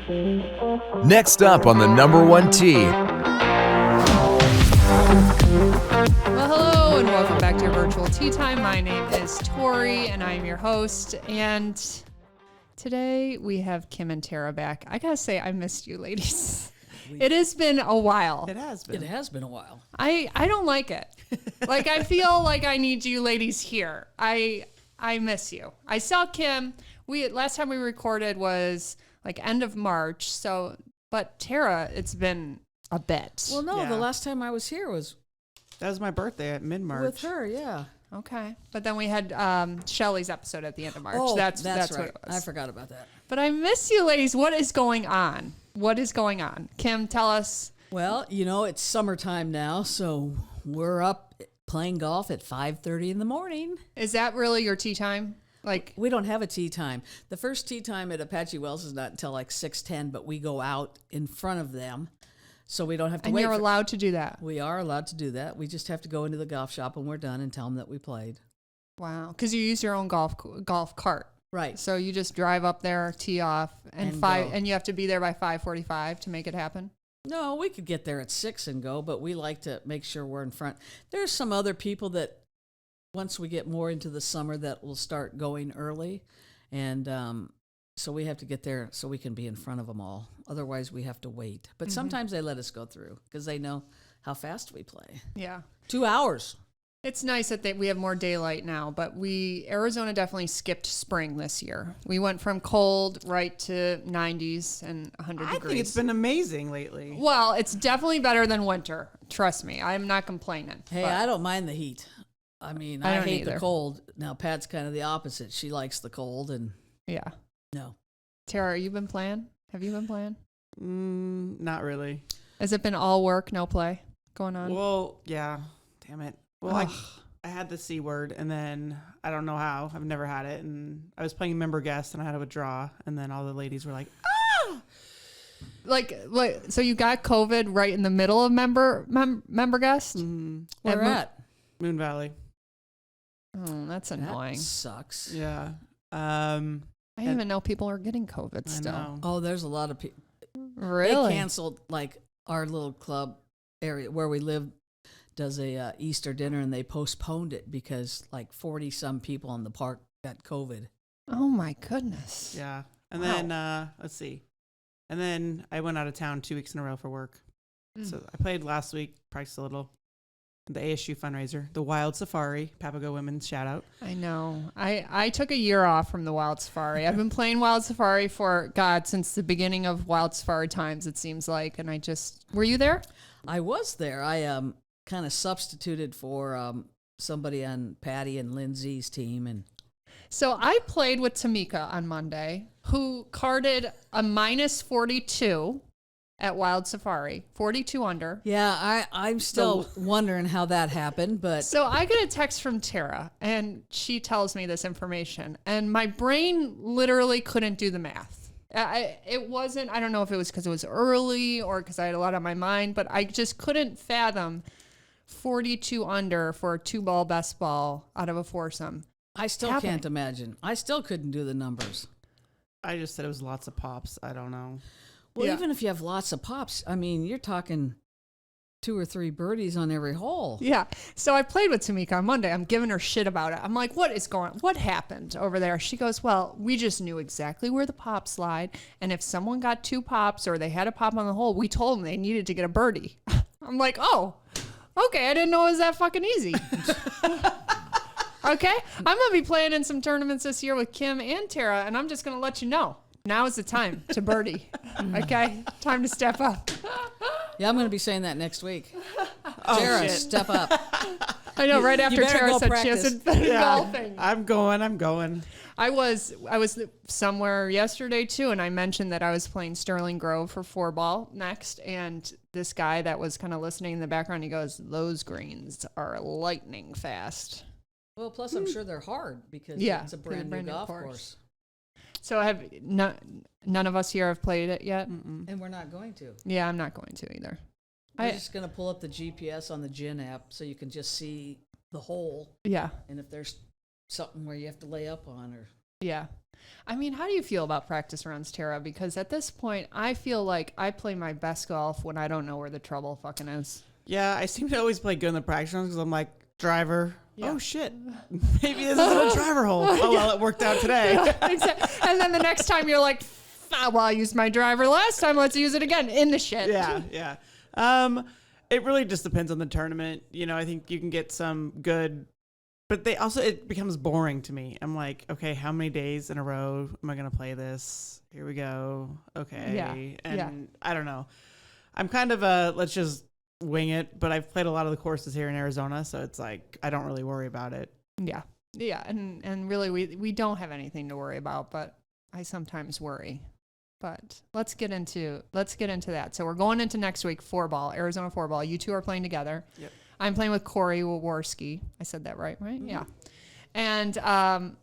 Next up on the number one tee. Well, hello and welcome back to your virtual tea time. My name is Tori and I am your host. And today we have Kim and Tara back. I gotta say, I missed you, ladies. It has been a while. It has been. It has been a while. I don't like it. Like, I feel like I need you ladies here. I miss you. I saw Kim. Last time we recorded was like end of March. But Tara, it's been a bit. Well, no, Yeah. the last time I was here was That was my birthday at mid-March. with her, yeah. Okay. But then we had Shelly's episode at the end of March. Oh, that's right. what it was. I forgot about that. But I miss you ladies. What is going on? What is going on? Kim, tell us. Well, it's summertime now, so we're up playing golf at 5:30 in the morning. Is that really your tea time? Like, We don't have a tea time. The first tea time at Apache Wells is not until like 6:10, but we go out in front of them, so we don't have to and wait. you're allowed to do that. We are allowed to do that. We just have to go into the golf shop when we're done and tell them that we played. Wow. Because you use your own golf cart. Right. So you just drive up there, tee off, and go. and you have to be there by 5:45 to make it happen. No, we could get there at 6 and go, but we like to make sure we're in front. There's some other people that, once we get more into the summer, that will start going early. And so we have to get there so we can be in front of them all. Otherwise, we have to wait. But sometimes they let us go through because they know how fast we play. Yeah. 2 hours. It's nice that we have more daylight now, but Arizona definitely skipped spring this year. We went from cold right to 90s and 100 I degrees. think it's been amazing lately. Well, it's definitely better than winter. Trust me. I'm not complaining. Hey, but- I don't mind the heat. I mean, I I don't hate either. the cold. Now, Pat's kind of the opposite. She likes the cold, and Yeah. no. Tara, you been playing? Have you been playing? Not really. Has it been all work, no play going on? Well, yeah. Damn it. Well, I had the C word, and then I don't know how. I've never had it, and I was playing member guest, and I had to withdraw, and then all the ladies were like, ah! Like, so you got COVID right in the middle of member guest? Where at? Moon Valley. Oh, that's That annoying. sucks. Yeah. I didn't even know people are getting COVID I still. know. Oh, there's a lot of people. Really? They canceled, like, our little club area where we live does a Easter dinner, and they postponed it because like 40 some people in the park got COVID. Oh my goodness. Yeah. And then, let's see. And then I went out of town 2 weeks in a row for work. So I played last week, practiced a little. The ASU fundraiser, the Wild Safari, Papago Women's shout out. I know. I took a year off from the Wild Safari. I've been playing Wild Safari since the beginning of Wild Safari times, it seems like. And were you there? I was there. I kind of substituted for somebody on Patty and Lindsay's team, and So I played with Tamika on Monday, who carded a minus 42 at Wild Safari, 42 under. yeah, I'm still wondering how that happened, but So I get a text from Tara, and she tells me this information, and my brain literally couldn't do the math. It wasn't, I don't know if it was because it was early or because I had a lot on my mind, but I just couldn't fathom 42 under for a 2-ball best ball out of a foursome. I still happening. can't imagine. I still couldn't do the numbers. I just said it was lots of pops. I don't know. Well, Yeah. even if you have lots of pops, I mean, you're talking 2 or 3 birdies on every hole. Yeah. So I played with Tamika on Monday. I'm giving her shit about it. I'm like, what happened over there? She goes, well, we just knew exactly where the pops lied. And if someone got 2 pops or they had a pop on the hole, we told them they needed to get a birdie. I'm like, oh, okay. I didn't know it was that fucking easy. Okay. I'm going to be playing in some tournaments this year with Kim and Tara, and I'm just going to let you know. Now is the time to birdie. Okay? Time to step up. Yeah, I'm going to be saying that next week. Oh, Tara, shit. step up. I know, right after better Tara go said practice. she hasn't been golfing. I'm going. I was somewhere yesterday too, and I mentioned that I was playing Sterling Grove for 4-ball next, and this guy that was kind of listening in the background, he goes, those greens are lightning fast. Well, plus I'm sure they're hard because Yeah, it's a it's a brand new brand new golf course. course. So none of us here have played it yet? And we're not going to. Yeah, I'm not going to either. We're just going to pull up the GPS on the Gin app so you can just see the hole. Yeah. And if there's something where you have to lay up on or Yeah. I mean, how do you feel about practice rounds, Tara? Because at this point, I feel like I play my best golf when I don't know where the trouble fucking is. Yeah, I seem to always play good in the practice rounds because I'm like, driver. Yeah. Oh, shit. Maybe this isn't a driver hole. Oh, well, it worked out today. Exactly. And then the next time you're like, well, I used my driver last time. Let's use it again in the shit. Yeah. It really just depends on the tournament. You know, I think you can get some good, but it becomes boring to me. I'm like, okay, how many days in a row am I going to play this? Here we go. Okay. Yeah. And I don't know. I'm kind of let's just wing it, but I've played a lot of the courses here in Arizona, so it's like I don't really worry about it. Yeah. And really, we don't have anything to worry about, but I sometimes worry. But let's get into that. So we're going into next week, 4-ball, Arizona 4-ball. You two are playing together. Yep. I'm playing with Tori Waworski. I said that right? Mm-hmm. Yeah. And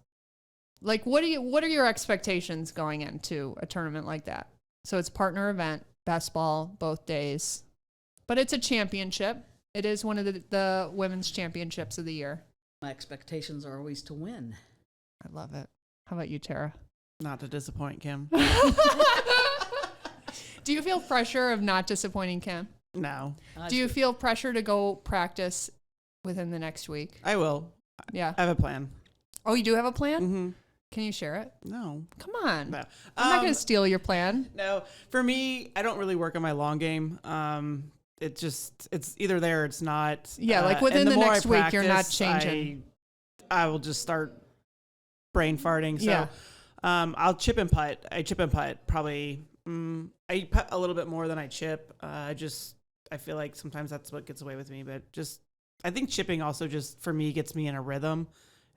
what are your expectations going into a tournament like that? So it's partner event, best ball both days, but it's a championship. It is one of the women's championships of the year. My expectations are always to win. I love it. How about you, Tara? Not to disappoint Kim. Do you feel pressure of not disappointing Kim? No. Do you feel pressure to go practice within the next week? I will. Yeah. I have a plan. Oh, you do have a plan? Mm-hmm. Can you share it? No. Come on. No. I'm not going to steal your plan. No. For me, I don't really work on my long game. It's either there or it's not. Yeah, like within the more next I week, practice, you're not changing. I will just start brain farting. So Yeah. I'll chip and putt. I chip and putt probably. I putt a little bit more than I chip. I feel like sometimes that's what gets away with me. But I think chipping also just for me gets me in a rhythm.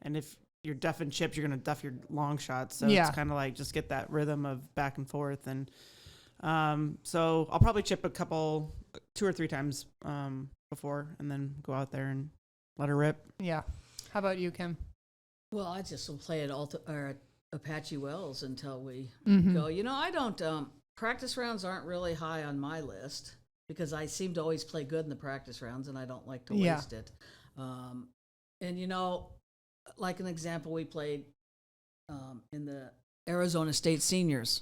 And if you're duffing chips, you're gonna duff your long shots. So it's kind of like just get that rhythm of back and forth. And so I'll probably chip 2 or 3 times before, and then go out there and let her rip. Yeah. How about you, Kim? Well, I just will play at Apache Wells until we Mm-hmm. go. You know, I don't, practice rounds aren't really high on my list because I seem to always play good in the practice rounds and I don't like to waste it. And, you know, like an example, we played in the Arizona State Seniors.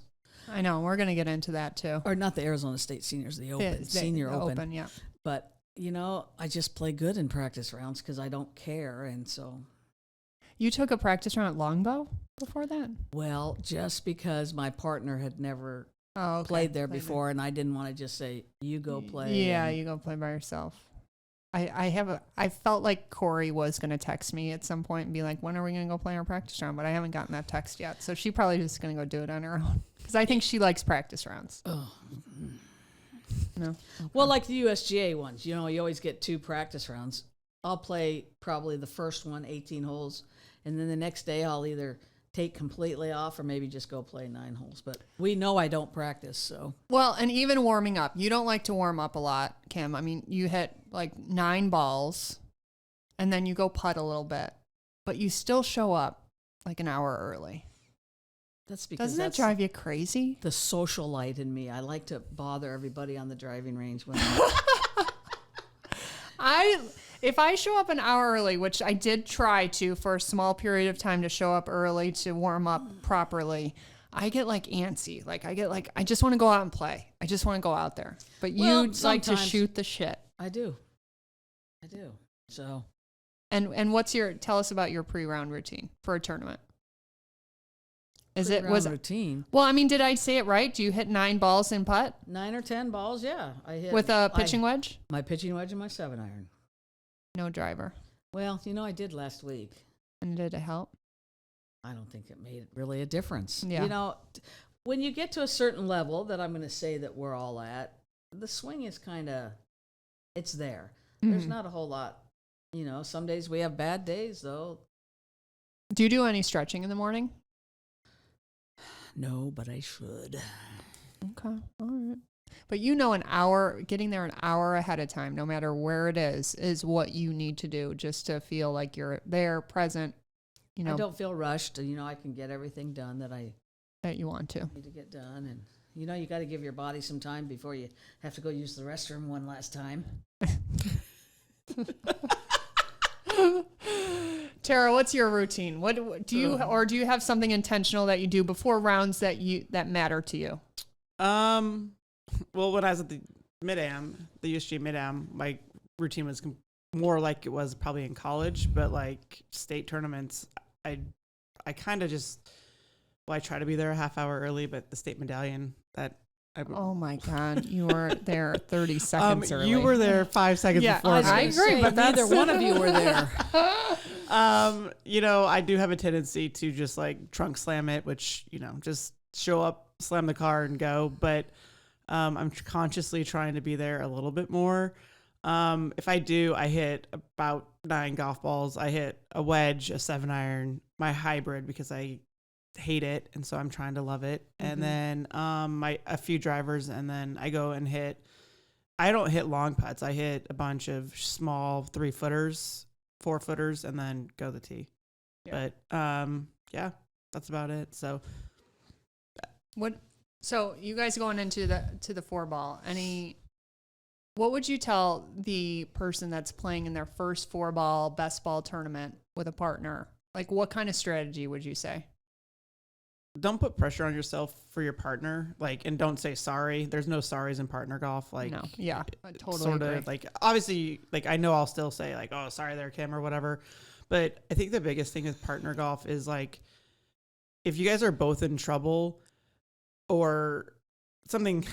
I know. We're going to get into that too. Or not the Arizona State Seniors, the Open, Senior the Open. Yeah. But, you know, I just play good in practice rounds because I don't care. And so. You took a practice round at Longbow before that? Well, just because my partner had never okay. played there before, and I didn't want to just say, you go play. Yeah, you go play by yourself. I felt like Corey was going to text me at some point and be like, when are we going to go play our practice round? But I haven't gotten that text yet. So she probably just going to go do it on her own. Because I think she likes practice rounds. Oh. No? Okay. Well, like the USGA ones, you know, you always get 2 practice rounds. I'll play probably the first one, 18 holes, and then the next day I'll either take completely off or maybe just go play 9 holes. But we know I don't practice, so. Well, and even warming up. You don't like to warm up a lot, Kim. I mean, you hit like 9 balls, and then you go putt a little bit, but you still show up like an hour early. That's because Doesn't that drive you crazy? The socialite in me. I like to bother everybody on the driving range when If I show up an hour early, which I did try to for a small period of time to show up early to warm up properly, I get like antsy. Like I just want to go out and play. I just want to go out there. But you like to shoot the shit. I do. So. And tell us about your pre-round routine for a tournament. Routine? Well, I mean, did I say it right? Do you hit 9 balls in putt? 9 or 10 balls, yeah. I hit with a pitching wedge? My pitching wedge and my 7-iron. No driver. Well, you know, I did last week. And did it help? I don't think it made really a difference. Yeah. You know, when you get to a certain level that I'm going to say that we're all at, the swing is it's there. Mm-hmm. There's not a whole lot. You know, some days we have bad days, though. Do you do any stretching in the morning? No, but I should. Okay. All right. But you know, getting there an hour ahead of time, no matter where it is what you need to do just to feel like you're there, present. You know, I don't feel rushed. You know, I can get everything done that you want to. Need to get done. And, you know, you got to give your body some time before you have to go use the restroom one last time. Tara, what's your routine? What do you do you have something intentional that you do before rounds that matter to you? Well, when I was at the mid-am, the USG mid-am, my routine was more like it was probably in college, but like state tournaments, I kind of just, I try to be there a half hour early, but the state medallion Oh my God, you were there 30 seconds early. You were there 5 seconds before. I agree, but neither one of you were there. I do have a tendency to just like trunk slam it, which, just show up, slam the car and go. But I'm consciously trying to be there a little bit more. If I do, I hit about 9 golf balls. I hit a wedge, a 7-iron, my hybrid because I hate it, and so I'm trying to love it. And then a few drivers, and then I go and hit. I don't hit long putts. I hit a bunch of small 3-footers, 4-footers, and then go the tee. Yeah. But that's about it. So So you guys going into the 4-ball? What would you tell the person that's playing in their first 4-ball best ball tournament with a partner? Like, what kind of strategy would you say? Don't put pressure on yourself for your partner, and don't say sorry. There's no sorries in partner golf. No, yeah, I totally sort agree. of obviously, I know I'll still say oh, sorry there, Kim, or whatever. But I think the biggest thing with partner golf is if you guys are both in trouble or something,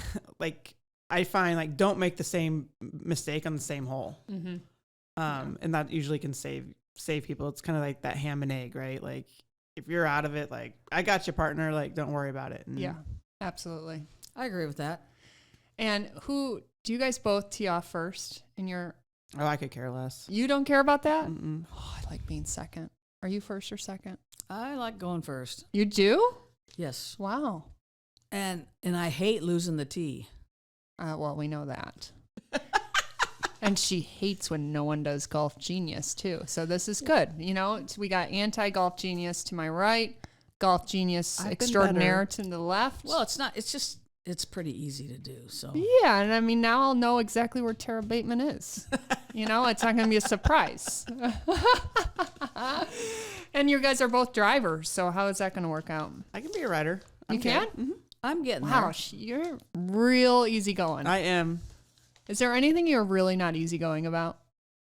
I find don't make the same mistake on the same hole. Mm-hmm. And that usually can save people. It's kind of like that ham and egg, right? If you're out of it, I got you, partner, don't worry about it. Yeah, absolutely. I agree with that. And do you guys both tee off first in your... Oh, I could care less. You don't care about that? Mm-mm. Oh, I like being second. Are you first or second? I like going first. You do? Yes. Wow. And I hate losing the tee. Well, we know that. And she hates when no one does Golf Genius, too. So this is good. We got anti-Golf Genius to my right, Golf Genius extraordinaire to the left. Well, it's not. It's just, it's pretty easy to do. So yeah, and now I'll know exactly where Tara Bateman is. It's not going to be a surprise. And you guys are both drivers, so how is that going to work out? I can be a rider. You can? Mm-hmm. I'm getting there. Wow, you're real easygoing. I am. Is there anything you're really not easygoing about?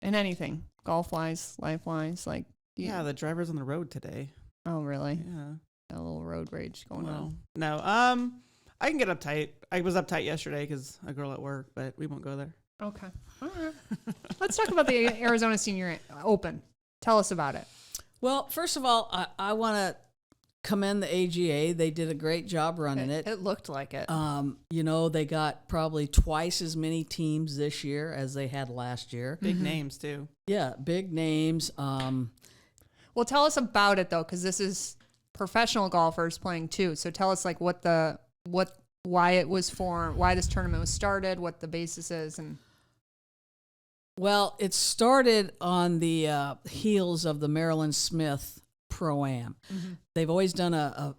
In anything? Golf-wise, life-wise? Yeah, the drivers on the road today. Oh, really? Yeah. A little road rage going on. No. I can get uptight. I was uptight yesterday because a girl at work, but we won't go there. Okay. All right. Let's talk about the Arizona Senior Open. Tell us about it. Well, first of all, I want to commend the AGA. They did a great job running it. It looked like it. They got probably twice as many teams this year as they had last year. Big names too. Yeah, big names. Well, tell us about it though, because this is professional golfers playing too. So tell us why it was formed, why this tournament was started, what the basis is, and. Well, it started on the heels of the Marilyn Smith Pro-Am. Mm-hmm. They've always done a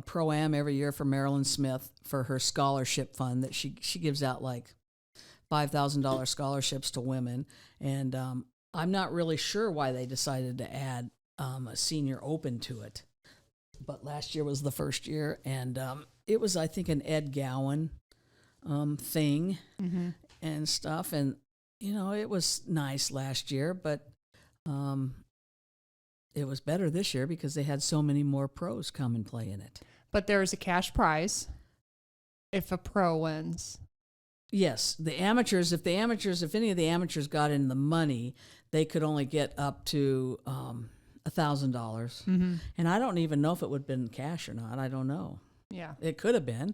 Pro-Am every year for Marilyn Smith for her scholarship fund that she gives out $5,000 scholarships to women. And I'm not really sure why they decided to add a senior open to it. But last year was the first year, and it was, I think, an Ed Gowan thing and stuff. And, it was nice last year, but it was better this year because they had so many more pros come and play in it. But there's a cash prize if a pro wins. Yes, if any of the amateurs got in the money, they could only get up to $1,000. Mm-hmm. And I don't even know if it would have been cash or not. I don't know. Yeah. It could have been.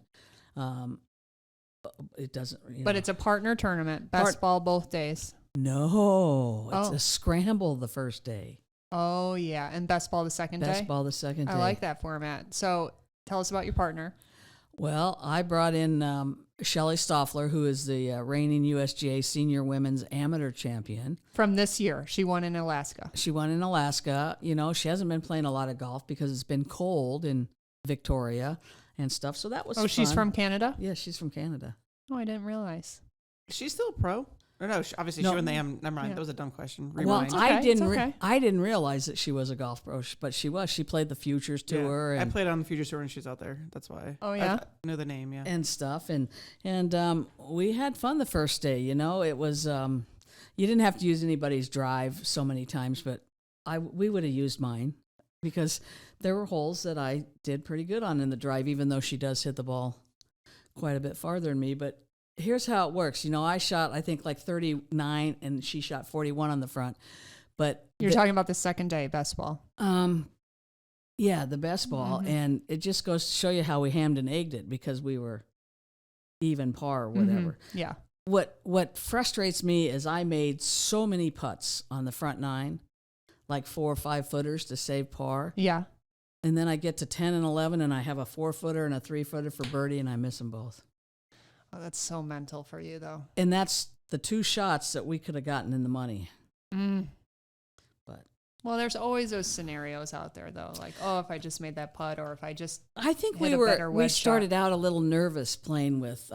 It doesn't. But it's a partner tournament. Best ball both days. No, it's a scramble the first day. Oh, yeah. And best ball the second day? Best ball the second day. I like that format. So tell us about your partner. Well, I brought in Shelly Stoffler, who is the reigning USGA Senior Women's Amateur Champion. From this year. She won in Alaska. She hasn't been playing a lot of golf because it's been cold in Victoria and stuff. So that was fun. She's from Canada? Yeah, she's from Canada. Oh, I didn't realize. She's still a pro. Or no, obviously No. she won the am. Never mind. Yeah. That was a dumb question. Well, Rewind. okay, I didn't. it's okay. I didn't realize that she was a golf pro, but she was. She played the Futures Yeah. Tour I and, played on the Future Tour when she was out there. That's why. Oh, yeah? I know the name. Yeah. and stuff, and we had fun the first day. You know, it was. You didn't have to use anybody's drive so many times, but we would have used mine because there were holes that I did pretty good on in the drive, even though she does hit the ball quite a bit farther than me. But here's how it works. You know, I shot, I think, like 39, and she shot 41 on the front. But You're talking about the second day best ball. yeah, the best ball. And it just goes to show you how we hammed and egged it because we were even par or whatever. Yeah. What frustrates me is I made so many putts on the front nine, like 4 or 5 footers to save par. Yeah. And then I get to 10 and 11, and I have a 4-footer and a 3-footer for birdie, and I miss them both. Oh, that's so mental for you, though. And that's the 2 shots that we could have gotten in the money. But Well, there's always those scenarios out there, though. Like, oh, if I just made that putt, or if I just I think hit a better we wedge started shot. out a little nervous playing with.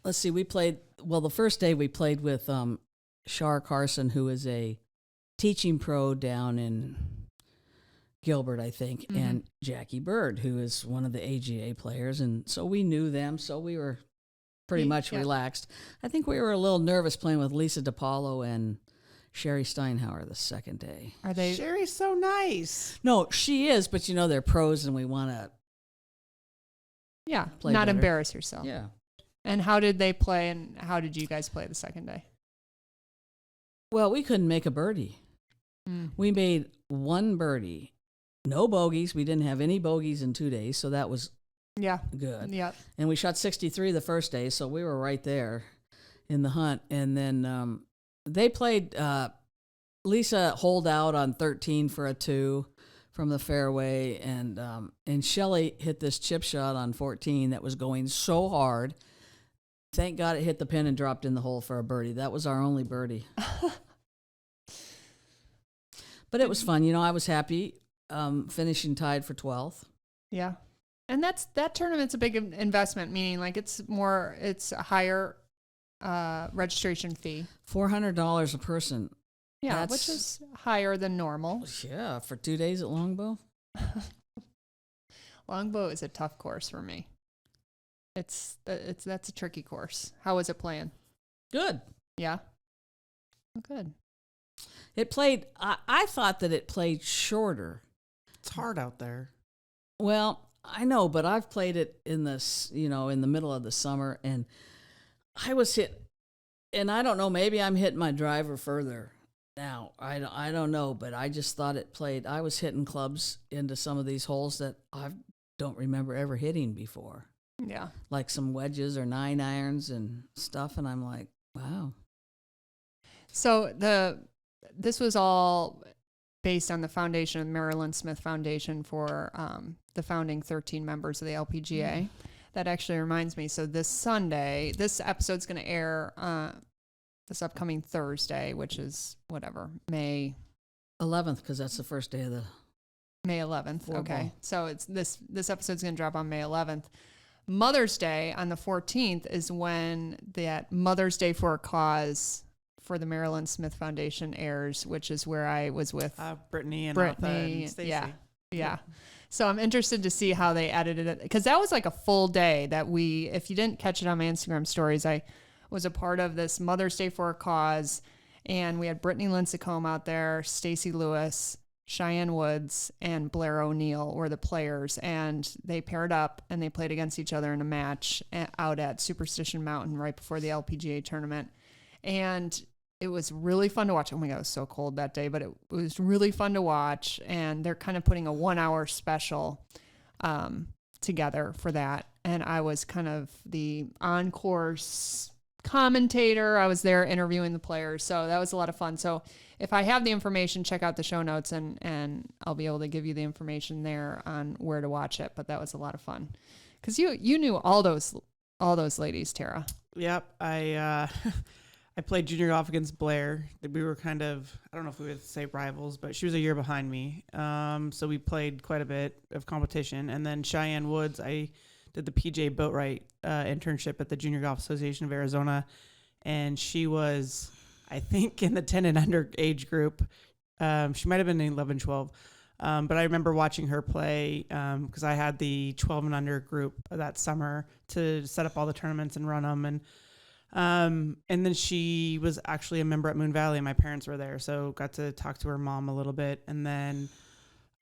Let's see, the first day we played with Shar Carson, who is a teaching pro down in Gilbert, I think, and Jackie Bird, who is one of the AGA players, and so we knew them, so we were pretty much relaxed. I think we were a little nervous playing with Lisa DiPaolo and Sherry Steinhauer the second day. Are they? Sherry's so nice. No, she is, but you know they're pros, and we want to. Yeah. Play Not better. embarrass yourself. Yeah. And how did they play? And how did you guys play the second day? Well, we couldn't make a birdie. We made 1 birdie, no bogeys. We didn't have any bogeys in 2 days, so that was Yeah. good. Yeah. And we shot 63 the first day, so we were right there in the hunt. And then they played Lisa holed out on 13 for a 2 from the fairway, and Shelley hit this chip shot on 14 that was going so hard. Thank God it hit the pin and dropped in the hole for a birdie. That was our only birdie. But it was fun. You know, I was happy finishing tied for 12th. Yeah. And that tournament's a big investment, meaning like it's a higher registration fee. $400 a person. Yeah, That's- which is higher than normal. Yeah, for 2 days at Longbow. Longbow is a tough course for me. That's a tricky course. How was it playing? Good. Yeah. Oh, good. It played, I thought that it played shorter. It's hard out there. Well, I know, but I've played it in this, in the middle of the summer, and I was hit, and I don't know, maybe I'm hitting my driver further now. I don't know, but I just thought it played, I was hitting clubs into some of these holes that I don't remember ever hitting before. Yeah. Like some wedges or 9 irons and stuff, and I'm like, wow. So this was all based on the foundation of Marilyn Smith Foundation for the founding 13 members of the LPGA. That actually reminds me. So this Sunday, this episode's going to air this upcoming Thursday, which is May 11th, because that's the first day of the May 11th. Four Okay. ball. So it's this episode's going to drop on May 11th. Mother's Day on the 14th is when that Mother's Day for a Cause for the Marilyn Smith Foundation airs, which is where I was with Brittany and Martha Brittany. and Stacy. Yeah. So I'm interested to see how they edited it, because that was like a full day that if you didn't catch it on my Instagram stories, I was a part of this Mother's Day for a Cause, and we had Brittany Lincecum out there, Stacy Lewis, Cheyenne Woods, and Blair O'Neill were the players, and they paired up and they played against each other in a match out at Superstition Mountain right before the LPGA tournament. And it was really fun to watch. Oh my God, it was so cold that day, but it was really fun to watch. And they're kind of putting a 1-hour special together for that. And I was kind of the on-course commentator. I was there interviewing the players. So that was a lot of fun. So if I have the information, check out the show notes and I'll be able to give you the information there on where to watch it. But that was a lot of fun. Because you knew all those ladies, Tara. Yep. I played junior golf against Blair. We were kind of, I don't know if we would say rivals, but she was a year behind me. So we played quite a bit of competition. And then Cheyenne Woods, I did the PJ Boatwright internship at the Junior Golf Association of Arizona. And she was I think in the 10 and under age group. She might have been 11, 12. But I remember watching her play because I had the 12 and under group that summer to set up all the tournaments and run them. And then she was actually a member at Moon Valley, and my parents were there. So got to talk to her mom a little bit. And then,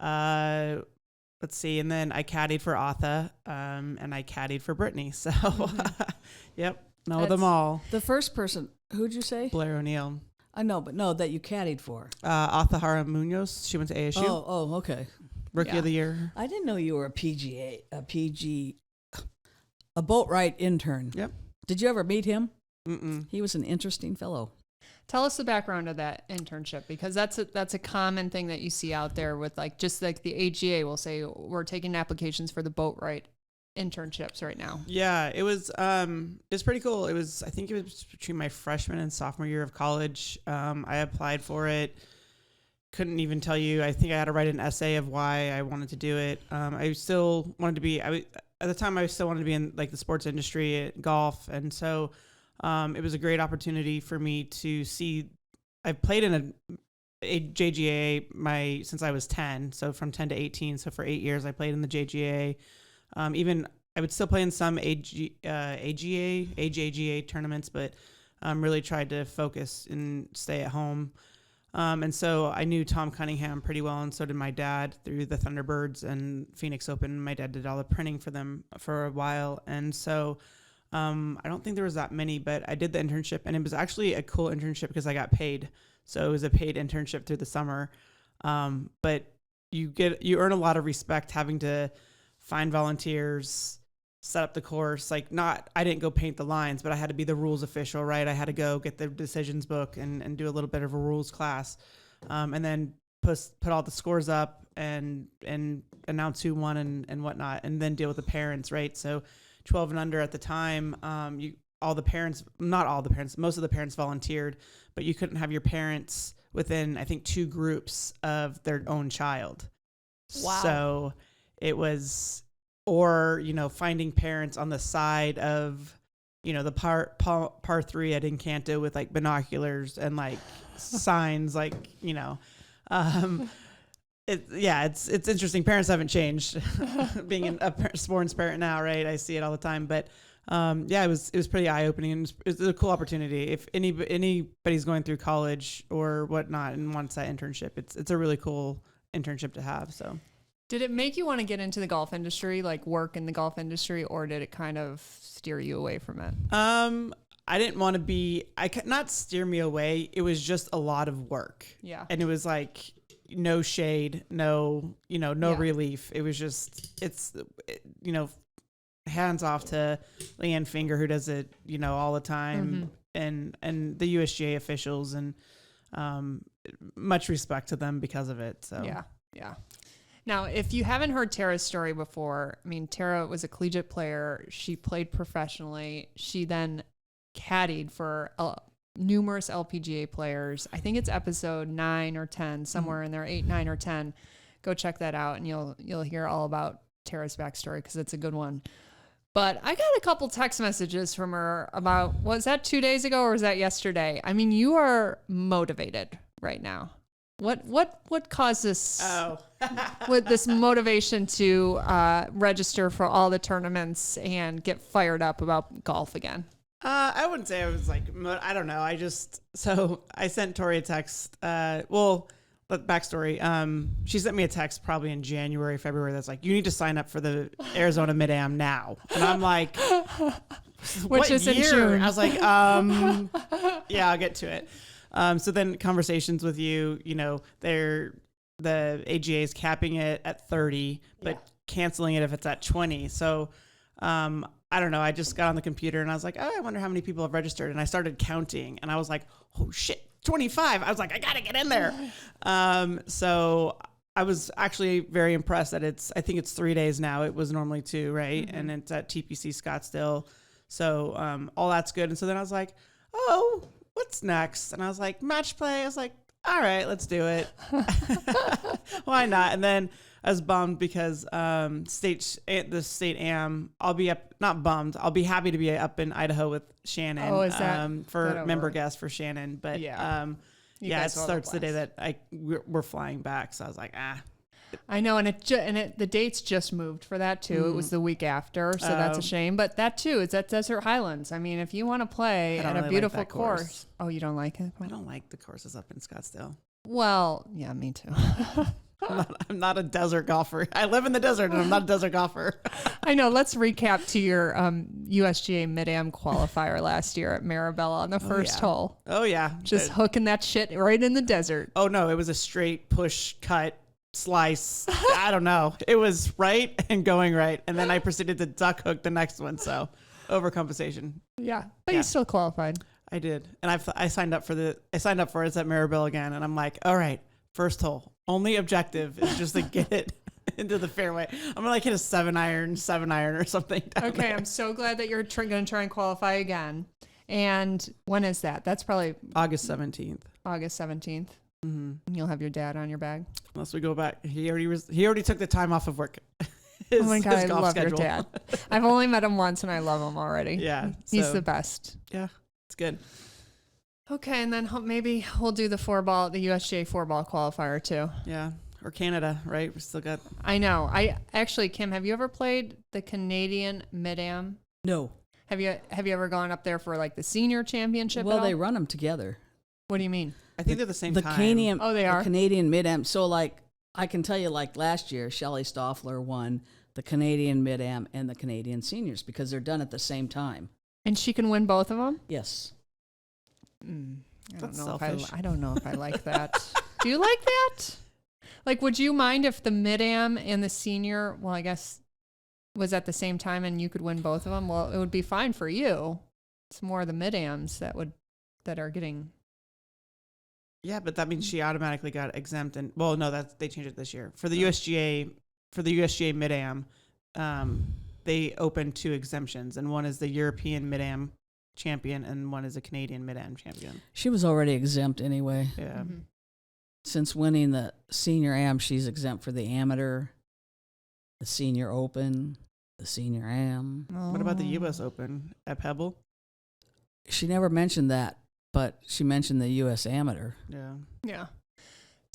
let's see. And then I caddied for Atha, and I caddied for Brittany. So, yep, know them all. The first person, who'd you say? Blair O'Neill. I know, but no, that you caddied for. Athahara Munoz. She went to ASU. Oh, okay. Rookie of the year. I didn't know you were a Boatwright intern. Yep. Did you ever meet him? Mm-mm. He was an interesting fellow. Tell us the background of that internship, because that's a common thing that you see out there with just like the AGA will say we're taking applications for the Boatwright internships right now. Yeah, it was pretty cool. I think it was between my freshman and sophomore year of college. I applied for it. Couldn't even tell you. I think I had to write an essay of why I wanted to do it. I still wanted to be at the time I still wanted to be in like the sports industry, golf, and so it was a great opportunity for me to see. I've played in a JGA since I was 10, so from 10 to 18. So for 8 years, I played in the JGA. Even I would still play in some AGA tournaments, but really tried to focus and stay at home. And so I knew Tom Cunningham pretty well, and so did my dad through the Thunderbirds and Phoenix Open. My dad did all the printing for them for a while. And so I don't think there was that many, but I did the internship, and it was actually a cool internship because I got paid. So it was a paid internship through the summer. But you earn a lot of respect having to find volunteers, set up the course. I didn't go paint the lines, but I had to be the rules official, right? I had to go get the decisions book and do a little bit of a rules class. And then put all the scores up and announce who won and whatnot, and then deal with the parents, right? So 12 and under at the time, most of the parents volunteered, but you couldn't have your parents within, I think, 2 groups of their own child. Wow. So it was, or, finding parents on the side of, the par 3 at Encanto with like binoculars and like signs, it's interesting. Parents haven't changed being a sports parent now, right? I see it all the time, but it was pretty eye opening, and it was a cool opportunity. If anybody's going through college or whatnot and wants that internship, it's a really cool internship to have. So. Did it make you want to get into the golf industry, like work in the golf industry, or did it kind of steer you away from it? I didn't want to be, not steer me away. It was just a lot of work. Yeah. And it was like no shade, no relief. It was just, hands off to Leanne Finger, who does it, all the time, and the USGA officials, and much respect to them because of it. So yeah. Now, if you haven't heard Tara's story before, Tara was a collegiate player. She played professionally. She then caddied for numerous LPGA players. I think it's episode 9 or 10, somewhere in there, 8, 9, or 10. Go check that out, and you'll hear all about Tara's backstory because it's a good one. But I got a couple text messages from her about, was that 2 days ago or was that yesterday? You are motivated right now. What caused this? With this motivation to register for all the tournaments and get fired up about golf again? I wouldn't say I was like, I don't know. I sent Tori a text. But backstory. She sent me a text probably in January, February. That's like, you need to sign up for the Arizona Mid-Am now. And I'm like, which is in June. I was like, yeah, I'll get to it. So then conversations with you, the AGA is capping it at 30, but canceling it if it's at 20. So, I don't know. I just got on the computer and I was like, I wonder how many people have registered. And I started counting and I was like, oh shit, 25. I was like, I got to get in there. So I was actually very impressed that I think it's 3 days now. It was normally 2, right? Mm-hmm. And it's at TPC Scottsdale. So, all that's good. And so then I was like, oh, what's next? And I was like, match play. I was like, all right, let's do it. Why not? And then I was bummed because the state am, I'll be up, not bummed. I'll be happy to be up in Idaho with Shannon. Oh, is that for member guest for Shannon? But Yeah. it starts the day that we're flying back. So I was like, I know, and the dates just moved for that too. It was the week after, so that's a shame. But that too is at Desert Highlands. I mean, if you want to play at a beautiful course. Oh, you don't like it? I don't like the courses up in Scottsdale. Well, yeah, me too. I'm not a desert golfer. I live in the desert, and I'm not a desert golfer. I know. Let's recap to your USGA Mid-Am qualifier last year at Marabella on the first hole. Oh yeah, Just hooking that shit right in the desert. Oh no, it was a straight push cut slice. I don't know. It was right and going right, and then I proceeded to duck hook the next one. So overcompensation. Yeah, but you still qualified. I did, and I signed up for it at Marabella again, and I'm like, all right, first hole. Only objective is just to get it into the fairway. I'm gonna hit a 7-iron or something. Okay, there. I'm so glad that you're going to try and qualify again. And when is that? That's probably August 17th. August 17th. Mm-hmm. And you'll have your dad on your bag. Unless we go back, he already took the time off of work. Oh my God, I love your dad. I've only met him once, and I love him already. Yeah, he's the best. Yeah, it's good. Okay, and then maybe we'll do the USGA 4-ball qualifier too. Yeah, or Canada, right? We still got. I know. Kim, have you ever played the Canadian Mid-Am? No. Have you ever gone up there for like the senior championship? Well, they run them together. What do you mean? I think they're the same time. Canadian, they are. The Canadian Mid-Am. So like, I can tell you, like last year, Shelley Stoffler won the Canadian Mid-Am and the Canadian Seniors because they're done at the same time. And she can win both of them? Yes. I That's don't know selfish. I don't know if I like that. Do you like that? Like, would you mind if the Mid-Am and the senior, well, I guess, was at the same time and you could win both of them? Well, it would be fine for you. It's more the Mid-Ams that are getting. Yeah, but that means she automatically got exempt. And well, no, they changed it this year for the USGA Mid-Am. They opened 2 exemptions, and one is the European Mid-Am champion, and one is a Canadian Mid-Am champion. She was already exempt anyway. Yeah. Mm-hmm. Since winning the Senior Am, she's exempt for the Amateur, the Senior Open, the Senior Am. What about the U.S. Open at Pebble? She never mentioned that, but she mentioned the U.S. Amateur. Yeah. Yeah.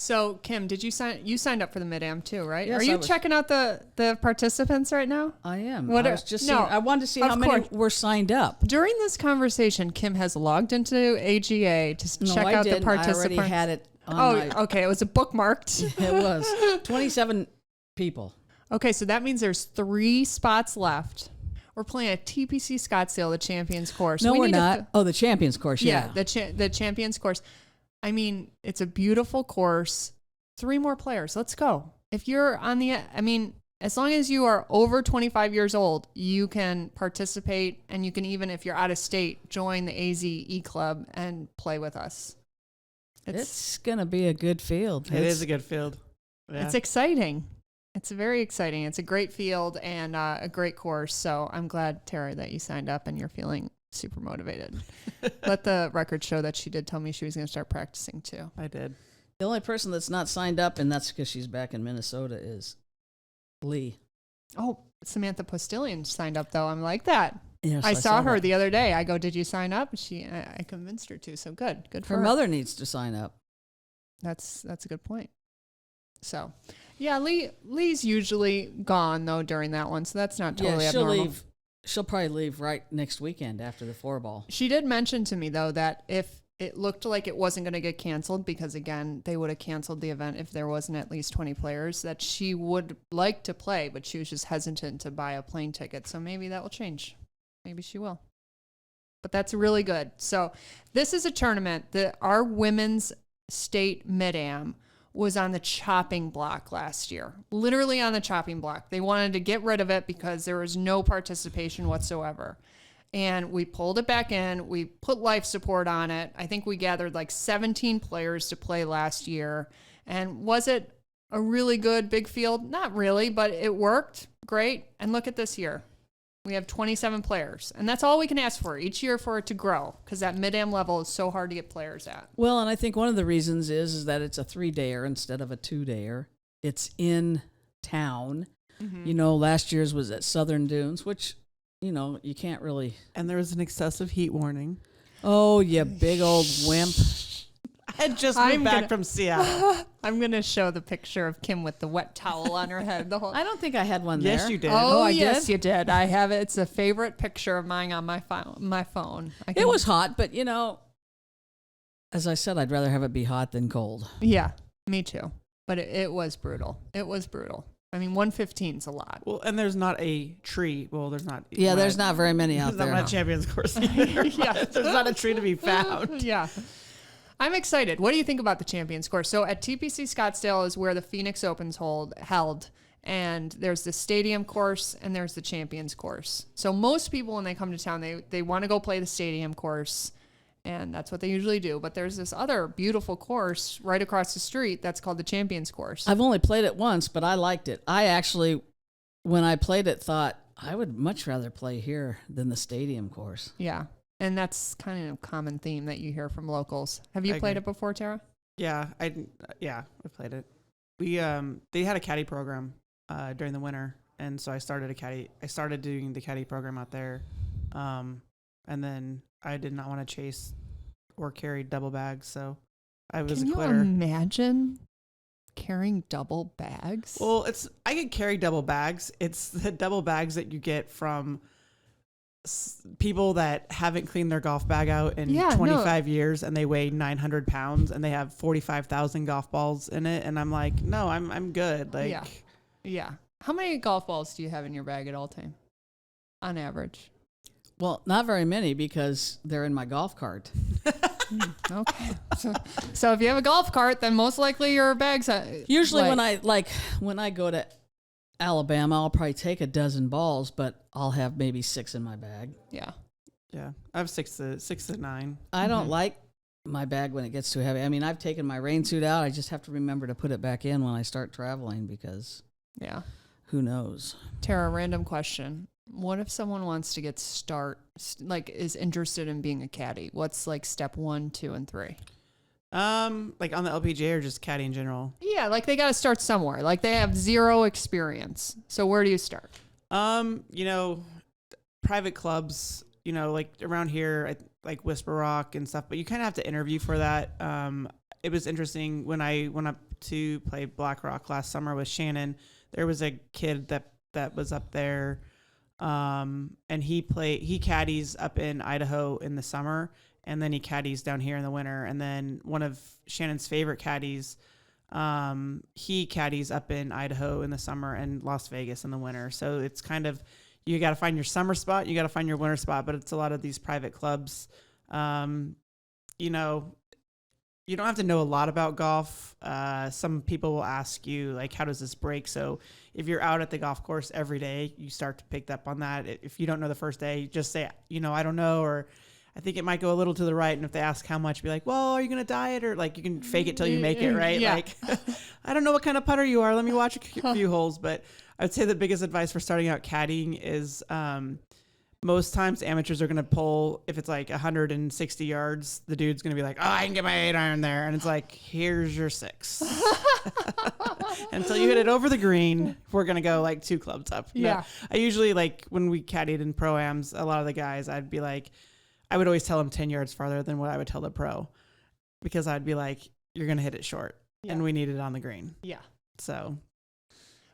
So, Kim, you signed up for the Mid-Am too, right? Yes, are you checking out the participants right now? I am. What I was just seeing, I wanted to see how many were signed up. During this conversation, Kim has logged into AGA to check out the participants. I already had it on okay. It was bookmarked. It was 27 people. Okay, so that means there's 3 spots left. We're playing at TPC Scottsdale, the Champions Course. No, we're not. The Champions Course, yeah. The Champions Course. I mean, it's a beautiful course. 3 more players. Let's go. If you're as long as you are over 25 years old, you can participate, and you can even, if you're out of state, join the AZ E-Club and play with us. It's going to be a good field. It is a good field. Yeah. It's exciting. It's very exciting. It's a great field and a great course. So I'm glad, Tara, that you signed up and you're feeling super motivated. Let the record show that she did tell me she was going to start practicing too. I did. The only person that's not signed up, and that's because she's back in Minnesota, is Lee. Oh, Samantha Postillion signed up though. I'm like that. Yes, I saw her that. the other day. I go, did you sign up? I convinced her to. So good for her. Her mother needs to sign up. That's a good point. So, yeah, Lee's usually gone though during that one, so that's not totally abnormal. She'll probably leave right next weekend after the 4-ball. She did mention to me though that if it looked like it wasn't going to get canceled, because again, they would have canceled the event if there wasn't at least 20 players, that she would like to play, but she was just hesitant to buy a plane ticket. So maybe that will change. Maybe she will. But that's really good. So this is a tournament that our women's state Mid-Am was on the chopping block last year, literally on the chopping block. They wanted to get rid of it because there was no participation whatsoever. And we pulled it back in. We put life support on it. I think we gathered like 17 players to play last year. And was it a really good big field? Not really, but it worked great. And look at this year. We have 27 players, and that's all we can ask for each year for it to grow, because that mid-am level is so hard to get players at. Well, and I think one of the reasons is that it's a 3-dayer instead of a 2-dayer. It's in town. You know, last year's was at Southern Dunes, which, you know, you can't really. And there was an excessive heat warning. Oh, you big old wimp. I had just moved back from Seattle. I'm going to show the picture of Kim with the wet towel on her head. The whole. I don't think I had one there. Yes, you did. Oh, I yes, did? you did. I have it. It's a favorite picture of mine on my phone. It was hot, but, you know, as I said, I'd rather have it be hot than cold. Yeah, me too. But it was brutal. It was brutal. I mean, 115 is a lot. Well, and there's not a tree. Well, there's not. Yeah, there's not very many out There's there. not a Champions course either. Yeah. There's not a tree to be found. Yeah. I'm excited. What do you think about the Champions course? So at TPC Scottsdale is where the Phoenix Opens held. And there's the stadium course and there's the Champions course. So most people, when they come to town, they want to go play the stadium course. And that's what they usually do. But there's this other beautiful course right across the street that's called the Champions course. I've only played it once, but I liked it. I actually, when I played it, thought I would much rather play here than the stadium course. Yeah. And that's kind of a common theme that you hear from locals. Have you I played agree. it before, Tara? Yeah, I played it. We they had a caddy program during the winter, and so I started doing the caddy program out there, and then I did not want to chase or carry double bags, so I was Can a you quitter. imagine carrying double bags? Well, I could carry double bags. It's the double bags that you get from people that haven't cleaned their golf bag out in 25 years, and they weigh 900 pounds, and they have 45,000 golf balls in it. And I'm like, no, I'm good. Like, Yeah. How many golf balls do you have in your bag at all time, on average? Well, not very many because they're in my golf cart. Okay. So if you have a golf cart, then most likely your bags. Usually when I go to Alabama, I'll probably take a dozen balls, but I'll have maybe 6 in my bag. Yeah. yeah, I have 6 to 9. I don't like my bag when it gets too heavy. I mean, I've taken my rain suit out. I just have to remember to put it back in when I start traveling because Yeah. who knows? Tara, random question. What if someone wants to get is interested in being a caddy? What's like step 1, 2, and 3? Like on the LPGA or just caddy in general? Yeah, like they got to start somewhere. Like they have zero experience. So where do you start? You know, private clubs, you know, like around here, like Whisper Rock and stuff, but you kind of have to interview for that. It was interesting when I went up to play Black Rock last summer with Shannon. There was a kid that was up there, and he caddies up in Idaho in the summer, and then he caddies down here in the winter. And then one of Shannon's favorite caddies, he caddies up in Idaho in the summer and Las Vegas in the winter. So it's kind of, you got to find your summer spot, you got to find your winter spot, but it's a lot of these private clubs. You know, you don't have to know a lot about golf. Some people will ask you, like, how does this break? So if you're out at the golf course every day, you start to pick up on that. If you don't know the first day, just say, you know, I don't know, or I think it might go a little to the right. And if they ask how much, be like, well, are you going to diet? Or like, you can fake it till you make it, right? Yeah. Like, I don't know what kind of putter you are. Let me watch a few holes. But I would say the biggest advice for starting out caddying is, most times amateurs are going to pull, if it's like 160 yards, the dude's going to be like, oh, I can get my 8-iron there. And it's like, here's your 6. Until you hit it over the green, we're going to go like 2 clubs up. No, Yeah. I usually, like, when we caddied in pro-ams, a lot of the guys, I'd be like, I would always tell them 10 yards farther than what I would tell the pro, because I'd be like, you're going to hit it short, and we need it on the green. Yeah. So...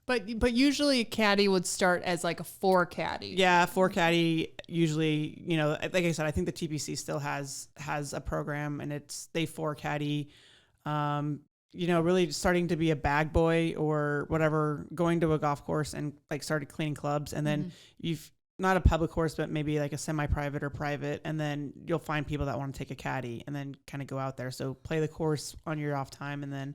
But usually a caddy would start as like a 4 caddy. Yeah, 4 caddy usually, you know, like I said, I think the TPC still has a program, and they 4 caddy. You know, really starting to be a bag boy or whatever, going to a golf course and like started cleaning clubs, and then you've not a public course, but maybe like a semi-private or private, and then you'll find people that want to take a caddy and then kind of go out there. So play the course on your off time, and then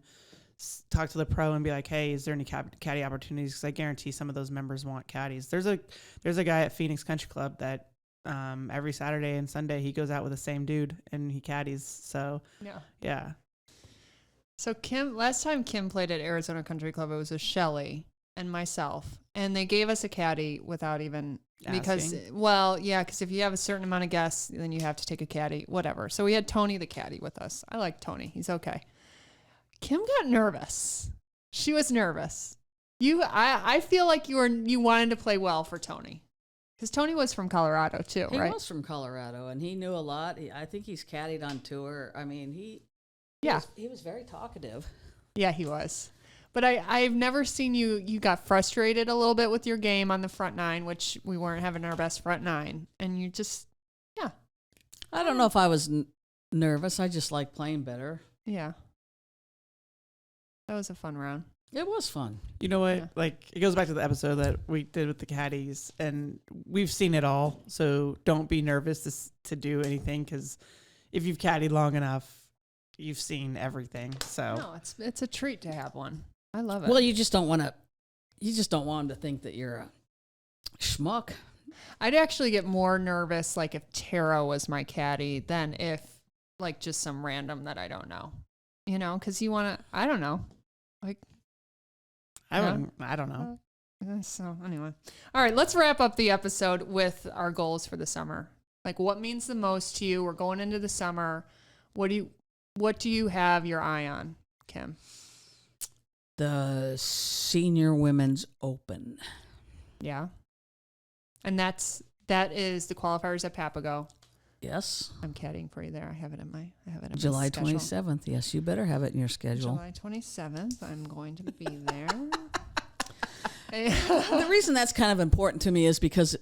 talk to the pro and be like, hey, is there any caddy opportunities? Because I guarantee some of those members want caddies. There's a guy at Phoenix Country Club that every Saturday and Sunday he goes out with the same dude and he caddies. So yeah. So last time Kim played at Arizona Country Club, it was with Shelly. and myself, and they gave us a caddy without even because Asking. because if you have a certain amount of guests, then you have to take a caddy, whatever. So we had Tony the caddy with us. I like Tony; he's okay. Kim got nervous. She was nervous. I feel like you wanted to play well for Tony, because Tony was from Colorado too, He right? was from Colorado, and he knew a lot. I think he's caddied on tour. I mean, he was very talkative. Yeah, he was. But I've never seen you got frustrated a little bit with your game on the front nine, which we weren't having our best front nine. And you just, yeah. I don't know if I was nervous. I just like playing better. Yeah. That was a fun round. It was fun. You know what? Yeah. Like, it goes back to the episode that we did with the caddies, and we've seen it all. So don't be nervous to do anything, because if you've caddied long enough, you've seen everything. So No, it's a treat to have one. I love it. Well, you just don't want them to think that you're a schmuck. I'd actually get more nervous like if Tara was my caddy than if like just some random that I don't know. You know, because you want to, I don't know. Like, I don't know. So anyway, all right, let's wrap up the episode with our goals for the summer. Like, what means the most to you? We're going into the summer. What do you have your eye on, Kim? The Senior Women's Open. Yeah, and that is the qualifiers at Papago. Yes. I'm caddying for you there. I have it in my July schedule. 27th. Yes, you better have it in your schedule. July 27th. I'm going to be there. The reason that's kind of important to me is because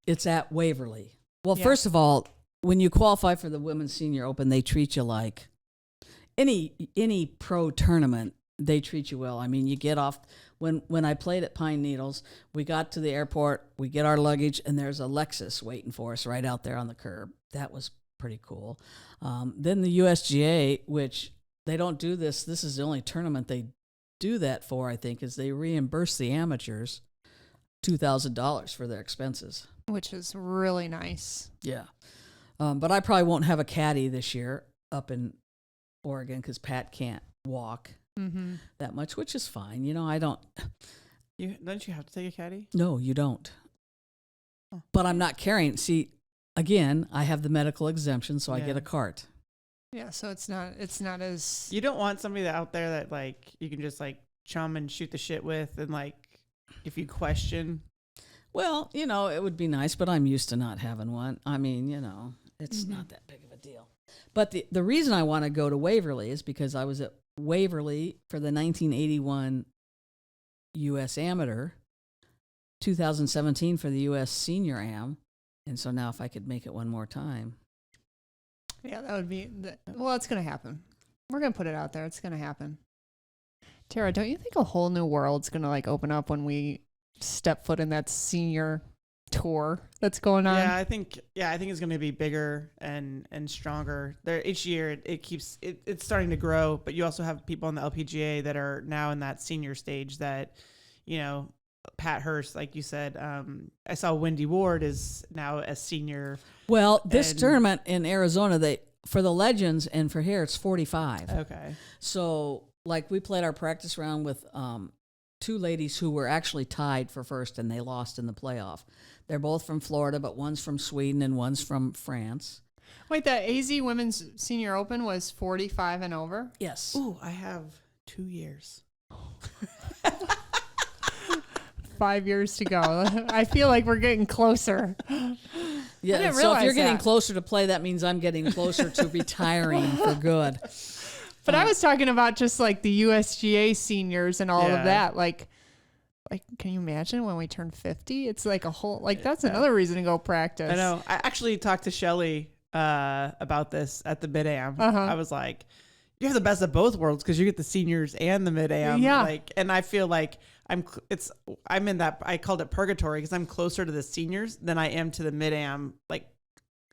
it's at Waverly. Well, Yeah. first of all, when you qualify for the Women's Senior Open, they treat you like any pro tournament. They treat you well. I mean, you get off when I played at Pine Needles, we got to the airport, we get our luggage, and there's a Lexus waiting for us right out there on the curb. That was pretty cool. Then the USGA, which they don't do this. This is the only tournament they do that for, I think, is they reimburse the amateurs $2,000 for their expenses. Which is really nice. Yeah. But I probably won't have a caddy this year up in Oregon because Pat can't walk that much, which is fine. You know, I don't. Don't you have to take a caddy? No, you don't. Oh. But I'm not carrying. See, again, I have the medical exemption, so I get Yeah. a cart. Yeah, so it's not as You don't want somebody out there that like you can just like chum and shoot the shit with, and like if you question. Well, you know, it would be nice, but I'm used to not having one. I mean, you know, it's not that big of a deal. But the reason I want to go to Waverly is because I was at Waverly for the 1981 U.S. Amateur, 2017 for the U.S. Senior Am, and so now if I could make it one more time. Yeah, that would be well, it's going to happen. We're going to put it out there. It's going to happen. Tara, don't you think a whole new world's going to like open up when we step foot in that senior tour that's going on? Yeah, I think it's going to be bigger and stronger. There each year it's starting to grow, but you also have people on the LPGA that are now in that senior stage that, you know, Pat Hurst, like you said, I saw Wendy Ward is now a senior. Well, this And- tournament in Arizona, for the legends and for here, it's 45. Okay. So, like, we played our practice round with two ladies who were actually tied for first, and they lost in the playoff. They're both from Florida, but one's from Sweden and one's from France. Wait, the AZ Women's Senior Open was 45 and over? Yes. Ooh, I have 2 years. 5 years to go. I feel like we're getting closer. Yeah. didn't So if realize you're getting that. closer to play, that means I'm getting closer to retiring for good. But I was talking about just like the USGA seniors and all Yeah. of that. Like, can you imagine when we turn 50? It's like a whole, like, that's another reason to go practice. I know. I actually talked to Shelly about this at the mid-am. I was like, you have the best of both worlds because you get the seniors and the mid-am. Yeah. Like, and I feel like I'm in that, I called it purgatory because I'm closer to the seniors than I am to the mid-am. Like,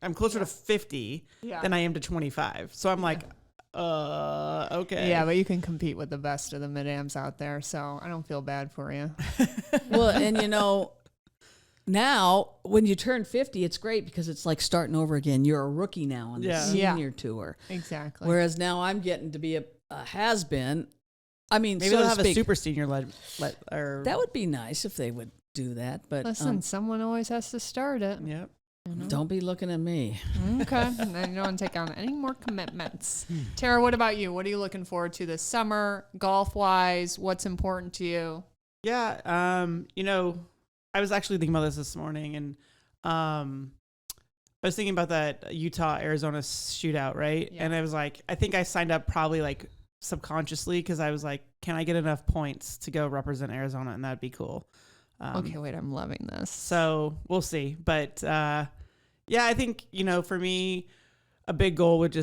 I'm closer to 50 than I am to 25. So I'm like, okay. Yeah, but you can compete with the best of the mid-ams out there, so I don't feel bad for you. Well, and you know, now when you turn 50, it's great because it's like starting over again. You're a rookie now on the Yeah. senior tour. Exactly. Whereas now I'm getting to be a has-been I mean, Maybe so they'll to have a speak. super senior or That would be nice if they would do that. But Listen, someone always has to start it. Yep. don't be looking at me. Okay. And I don't want to take on any more commitments. Tara, what about you? What are you looking forward to this summer, golf-wise? What's important to you? Yeah. I was actually thinking about this morning, and I was thinking about that Utah-Arizona shootout, right? Yeah. And I was like, I think I signed up probably like subconsciously because I was like, can I get enough points to go represent Arizona? And that'd be cool. Okay, wait, I'm loving this. So we'll see. But yeah, I think, for me, a big goal would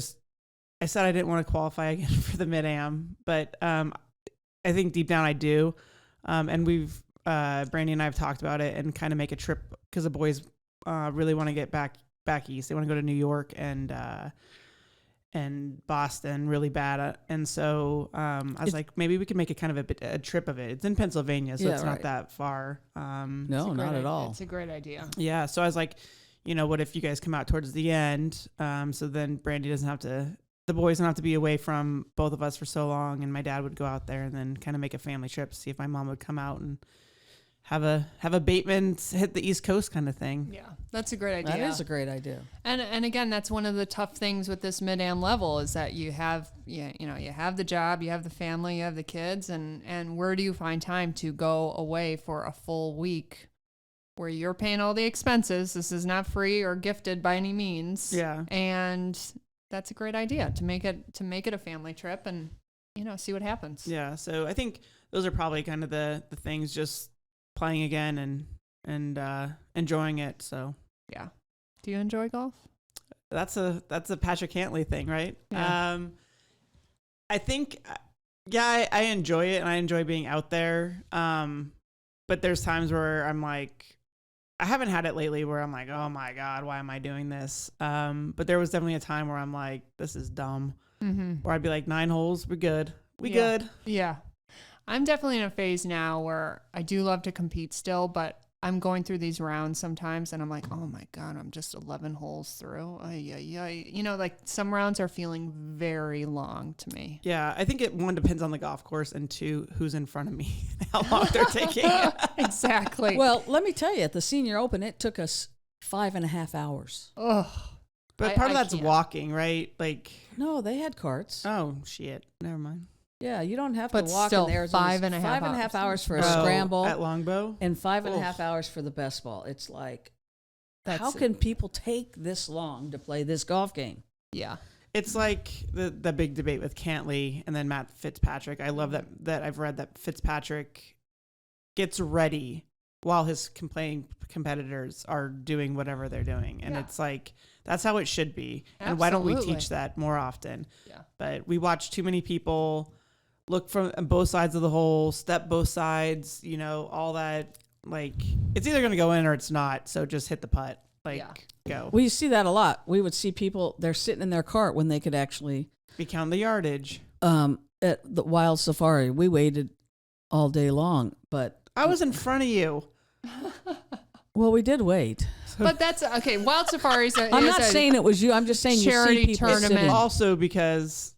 I said I didn't want to qualify again for the Mid-Am, but I think deep down I do. And Brandy and I have talked about it and kind of make a trip because the boys really want to get back east. They want to go to New York and Boston really bad. And so I was like, maybe we could make a kind of a trip of it. It's in Pennsylvania, so it's not that far. No, not at all. It's a great idea. Yeah. So I was like, what if you guys come out towards the end? So then Brandy the boys don't have to be away from both of us for so long. And my dad would go out there and then kind of make a family trip, see if my mom would come out and have a Bateman hit the East Coast kind of thing. Yeah, that's a great idea. That is a great idea. And again, that's one of the tough things with this Mid-Am level is that you have you have the job, you have the family, you have the kids, and where do you find time to go away for a full week where you're paying all the expenses? This is not free or gifted by any means. Yeah. And that's a great idea to make it a family trip and see what happens. Yeah. So I think those are probably kind of the things, just playing again and enjoying it. So yeah. Do you enjoy golf? that's a Patrick Cantley thing, right? Yeah. I think, I enjoy it and I enjoy being out there. But there's times where I'm like, I haven't had it lately where I'm like, oh my God, why am I doing this? But there was definitely a time where I'm like, this is dumb. Mm-hmm. Where I'd be like, 9 holes, we're good. Good. Yeah. I'm definitely in a phase now where I do love to compete still, but I'm going through these rounds sometimes and I'm like, oh my God, I'm just 11 holes through. Like some rounds are feeling very long to me. Yeah, I think one depends on the golf course, and two, who's in front of me, how long they're taking. Exactly. Well, let me tell you, at the Senior Open, it took us 5.5 hours. Ugh. But part of that's can't. walking, right? Like, No, they had carts. oh shit, never mind. Yeah, you don't have But to walk still, in there. 5.5 hours for a Oh, scramble at Longbow, and 5.5 Oof. hours for the best ball. It's like, That's how can people take this long to play this golf game? Yeah. it's like the big debate with Cantley and then Matt Fitzpatrick. I love that I've read that Fitzpatrick gets ready while his competitors are doing whatever they're doing, and it's like that's how it should be. And why don't we Absolutely. teach that more often? Yeah. But we watch too many people look from both sides of the hole, step both sides, all that. Like, it's either going to go in or it's not. So just hit the putt. Go. Well, you see that a lot. We would see people, they're sitting in their cart when they could actually, We count the yardage. at the Wild Safari, we waited all day long, but, I was in front of you. well, we did wait. But that's okay. Wild Safaris. I'm not saying it was you. I'm just saying charity you see people tournament. sitting. Also because,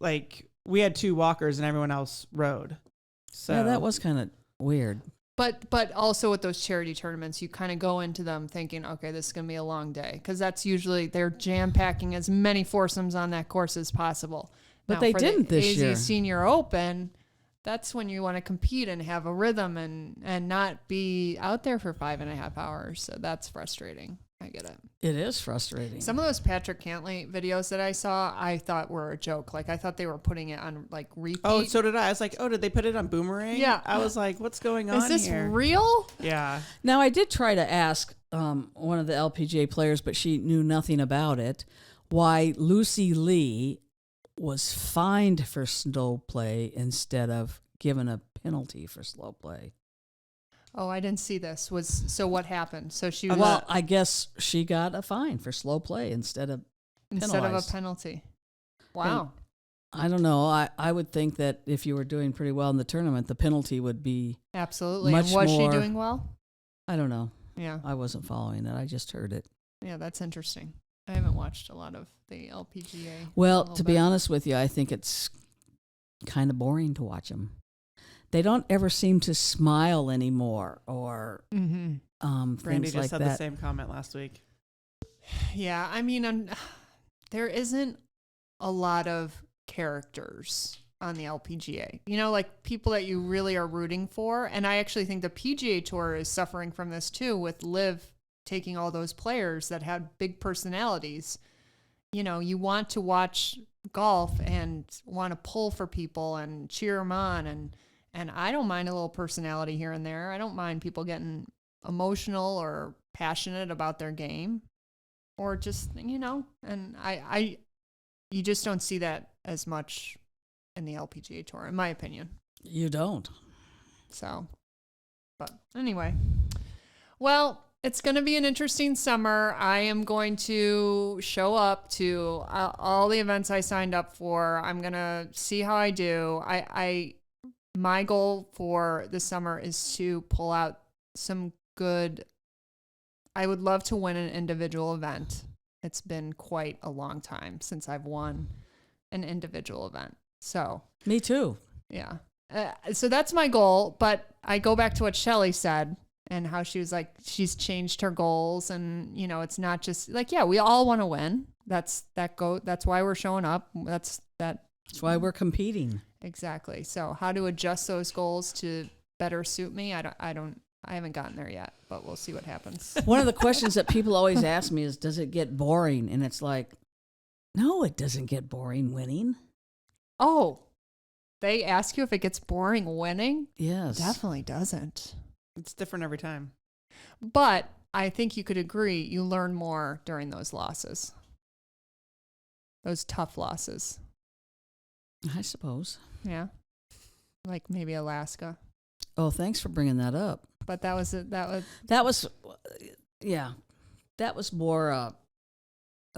we had 2 walkers and everyone else rode. So Yeah, that was kind of weird. But also with those charity tournaments, you kind of go into them thinking, okay, this is going to be a long day. Because that's usually, they're jam-packing as many foursomes on that course as possible. But Now, they for didn't the this AZ year. Senior Open, that's when you want to compete and have a rhythm and not be out there for 5.5 hours. So that's frustrating. I get it. It is frustrating. Some of those Patrick Cantley videos that I saw, I thought were a joke. Like, I thought they were putting it on, repeat. Oh, so did I. I was like, did they put it on Boomerang? Yeah. I was like, what's going on Is this here? real? Yeah. Now, I did try to ask one of the LPGA players, but she knew nothing about it, why Lucy Lee was fined for slow play instead of given a penalty for slow play. Oh, I didn't see this. So what happened? So she Well, I guess she got a fine for slow play instead of instead of a penalized. penalty. Wow. I don't know. I would think that if you were doing pretty well in the tournament, the penalty would be, Absolutely. much And was more- she doing well? I don't know. Yeah. I wasn't following it. I just heard it. Yeah, that's interesting. I haven't watched a lot of the LPGA. Well, a to little be bit. honest with you, I think it's kind of boring to watch them. they don't ever seem to smile anymore or Mm-hmm. Brandy things just like had that. the same comment last week. Yeah, I mean, there isn't a lot of characters on the LPGA. You know, like people that you really are rooting for. And I actually think the PGA Tour is suffering from this too, with Liv taking all those players that had big personalities. You know, you want to watch golf and want to pull for people and cheer them on. And I don't mind a little personality here and there. I don't mind people getting emotional or passionate about their game. Or just, you know, and you just don't see that as much in the LPGA Tour, in my opinion. You don't. So, but anyway. Well, it's going to be an interesting summer. I am going to show up to all the events I signed up for. I'm going to see how I do. My goal for the summer is to pull out some good. I would love to win an individual event. It's been quite a long time since I've won an individual event. So, Me too. yeah. So that's my goal. But I go back to what Shelly said and how she was like, she's changed her goals. And, you know, it's not just like, yeah, we all want to win. That's why we're showing up. That's why we're competing. Exactly. So how to adjust those goals to better suit me? I haven't gotten there yet, but we'll see what happens. One of the questions that people always ask me is, does it get boring? And it's like, no, it doesn't get boring winning. Oh, they ask you if it gets boring winning? Yes. Definitely doesn't. It's different every time. But I think you could agree you learn more during those losses. Those tough losses. I suppose. Yeah. Like maybe Alaska. Oh, thanks for bringing that up. But that was yeah. That was more a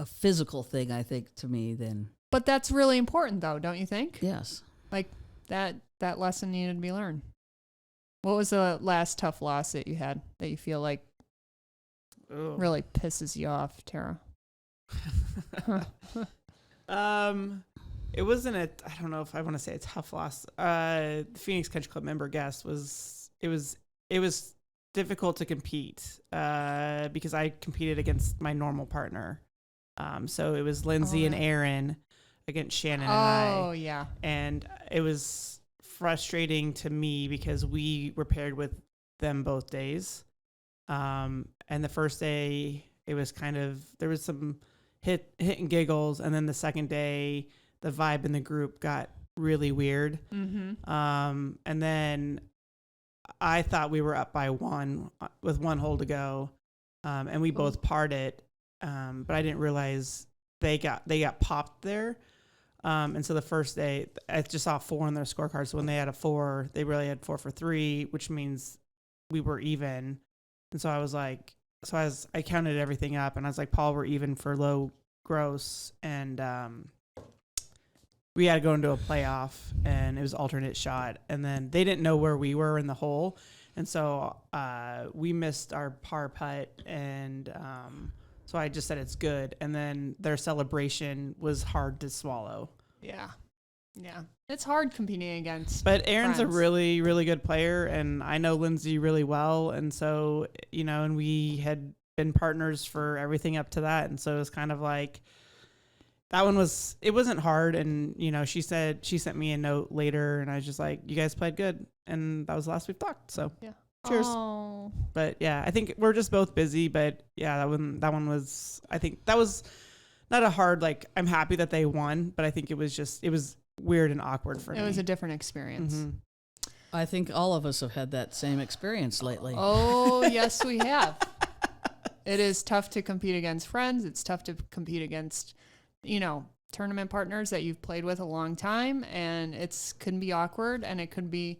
physical thing, I think, to me than. But that's really important, though, don't you think? Yes. Like that lesson needed to be learned. What was the last tough loss that you had that you feel like really pisses you off, Tara? It wasn't I don't know if I want to say a tough loss. The Phoenix Country Club member guest it was difficult to compete because I competed against my normal partner. So it was Lindsay and Aaron against Shannon and I. Oh, yeah. And it was frustrating to me because we were paired with them both days. And the first day, it was there was some hit and giggles. And then the second day, the vibe in the group got really weird. Mm-hmm. And then I thought we were up by one with one hole to go. And we both parred it. But I didn't realize they got popped there. And so the first day, I just saw 4 on their scorecard. So when they had a 4, they really had 4 for 3, which means we were even. And so I was like, I counted everything up, and I was like, Paul, we're even for low gross, and we had to go into a playoff, and it was alternate shot, and then they didn't know where we were in the hole, and so we missed our par putt, and so I just said it's good, and then their celebration was hard to swallow. Yeah. It's hard competing against. But Aaron's friends. a really, really good player, and I know Lindsay really well, and so, and we had been partners for everything up to that, and so it was kind of like, it wasn't hard, and, she sent me a note later, and I was just like, you guys played good, and that was the last we've talked, so. Yeah. Cheers. Oh. But yeah, I think we're just both busy, but yeah, that one was, I think that was not a hard, like, I'm happy that they won, but I think it was weird and awkward for me. It was a different experience. Mm-hmm. I think all of us have had that same experience lately. Oh, yes, we have. It is tough to compete against friends. It's tough to compete against, tournament partners that you've played with a long time, and can be awkward, and it could be,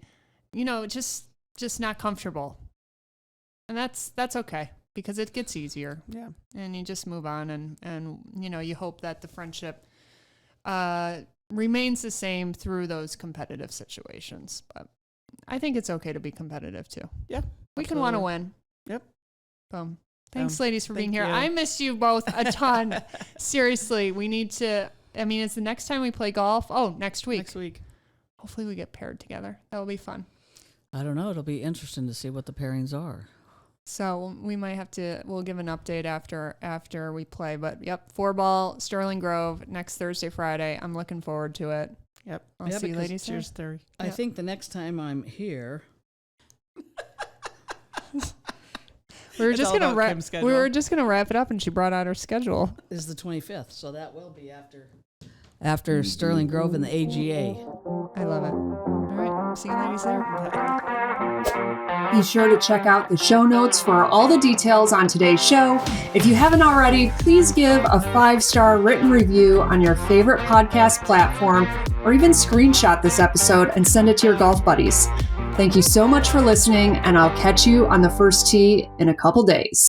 just not comfortable. And that's okay, because it gets easier. Yeah. And you just move on, and you hope that the friendship remains the same through those competitive situations. But I think it's okay to be competitive too. Yeah. We can want to win. Yep. Boom. Thanks, ladies, for being here. you. I missed you both a ton. Seriously, we need to. It's the next time we play golf. Oh, next week. Next week. Hopefully we get paired together. That will be fun. I don't know. It'll be interesting to see what the pairings are. So we might have to, we'll give an update after we play. But yep, 4-ball, Sterling Grove, next Thursday, Friday. I'm looking forward to it. Yep. I'll see you ladies there. Cheers, Tori. I think the next time I'm here, we were It's just all gonna about Kim's schedule. we were just gonna wrap it up, and she brought out her schedule. is the 25th. So that will be after Sterling Grove and the AGA. I love it. All right, see you ladies there. Be sure to check out the show notes for all the details on today's show. If you haven't already, please give a 5-star written review on your favorite podcast platform, or even screenshot this episode and send it to your golf buddies. Thank you so much for listening, and I'll catch you on the first tee in a couple days.